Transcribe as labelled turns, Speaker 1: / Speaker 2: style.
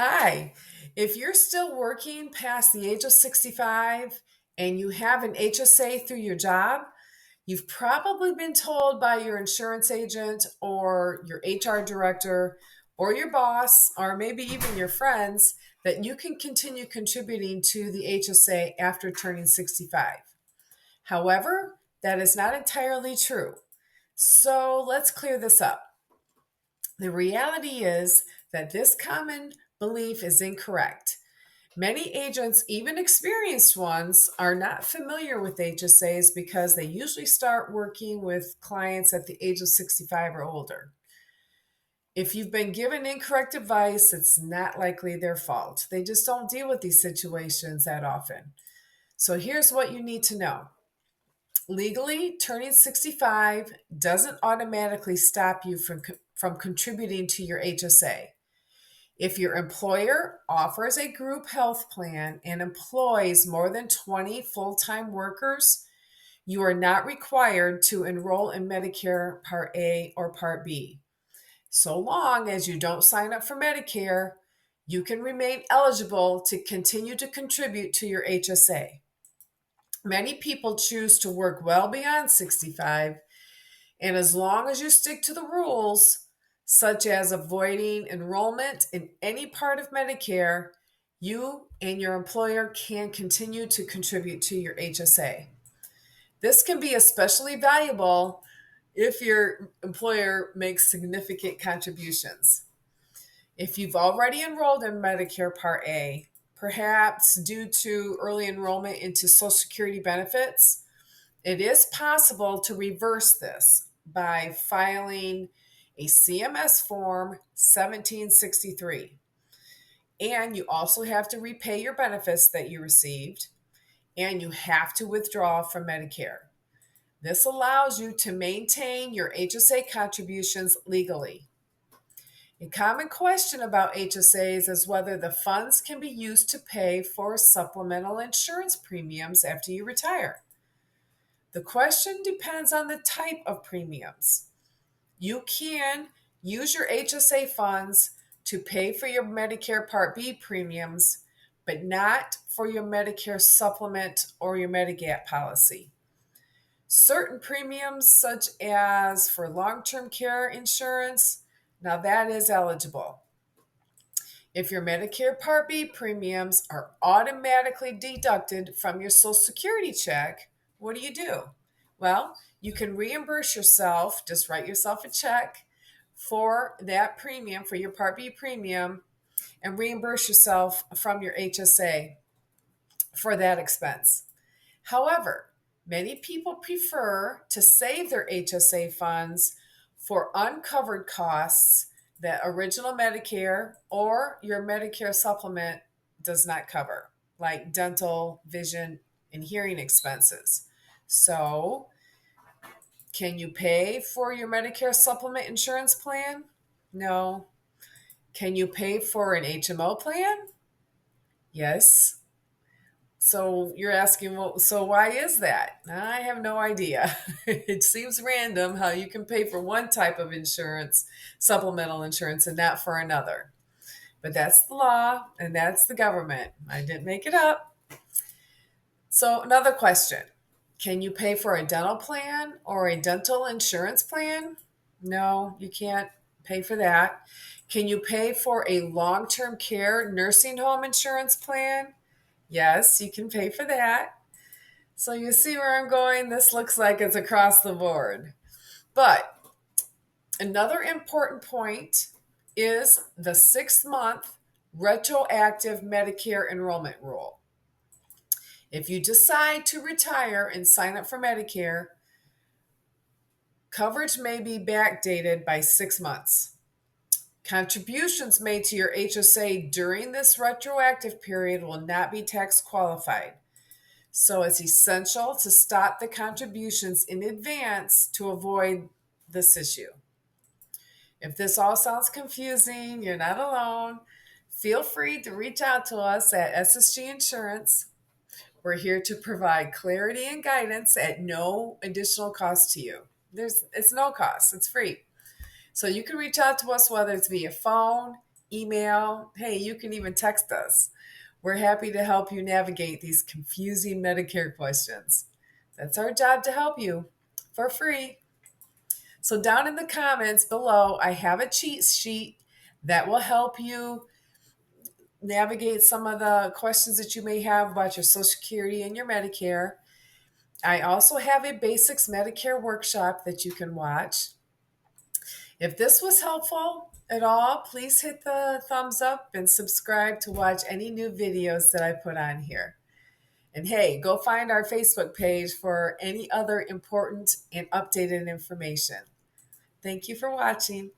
Speaker 1: Hi. If you're still working past the age of 65 and you have an HSA through your job, you've probably been told by your insurance agent or your HR director or your boss or maybe even your friends that you can continue contributing to the HSA after turning 65. However, that is not entirely true. So let's clear this up. The reality is that this common belief is incorrect. Many agents, even experienced ones, are not familiar with HSAs because they usually start working with clients at the age of 65 or older. If you've been given incorrect advice, it's not likely their fault. They just don't deal with these situations that often. So here's what you need to know. Legally, turning 65 doesn't automatically stop you from contributing to your HSA. If your employer offers a group health plan and employs more than 20 full time workers, you are not required to enroll in Medicare Part A or Part B. So long as you don't sign up for Medicare, you can remain eligible to continue to contribute to your HSA. Many people choose to work well beyond 65, and as long as you stick to the rules, such as avoiding enrollment in any part of Medicare, you and your employer can continue to contribute to your HSA. This can be especially valuable if your employer makes significant contributions. If you've already enrolled in Medicare Part A, perhaps due to early enrollment into Social Security benefits, it is possible to reverse this by filing a CMS Form 1763. And you also have to repay your benefits that you received, and you have to withdraw from Medicare. This allows you to maintain your HSA contributions legally. A common question about HSAs is whether the funds can be used to pay for supplemental insurance premiums after you retire. The question depends on the type of premiums. You can use your HSA funds to pay for your Medicare Part B premiums, but not for your Medicare supplement or your Medigap policy. Certain premiums, such as for long term care insurance, now that is eligible. If your Medicare Part B premiums are automatically deducted from your Social Security check, what do? Well, you can reimburse yourself, just write yourself a check for that premium, for your Part B premium, and reimburse yourself from your HSA for that expense. However, many people prefer to save their HSA funds for uncovered costs that original Medicare or your Medicare supplement does not cover, like dental, vision, and hearing expenses. So, can you pay for your Medicare supplement insurance plan? No. Can you pay for an HMO plan? Yes. So you're asking, well, so why is that? I have no idea. It seems random how you can pay for one type of insurance, supplemental insurance, and not for another. But that's the law and that's the government. I didn't make it up. So, another question. Can you pay for a dental plan or a dental insurance plan? No, you can't pay for that. Can you pay for a long term care nursing home insurance plan? Yes, you can pay for that. So you see where I'm going? This looks like it's across the board. But another important point is the 6 month retroactive Medicare enrollment rule. If you decide to retire and sign up for Medicare, coverage may be backdated by 6 months. Contributions made to your HSA during this retroactive period will not be tax qualified. So it's essential to stop the contributions in advance to avoid this issue. If this all sounds confusing, you're not alone. Feel free to reach out to us at SSG Insurance. We're here to provide clarity and guidance at no additional cost to you. It's no cost, it's free. So you can reach out to us whether it's via phone, email. Hey, you can even text us. We're happy to help you navigate these confusing Medicare questions. That's our job, to help you for free. So down in the comments below, I have a cheat sheet that will help you navigate some of the questions that you may have about your Social Security and your Medicare. I also have a basics Medicare workshop that you can watch. If this was helpful at all, please hit the thumbs up and subscribe to watch any new videos that I put on here. And hey, go find our Facebook page for any other important and updated information. Thank you for watching.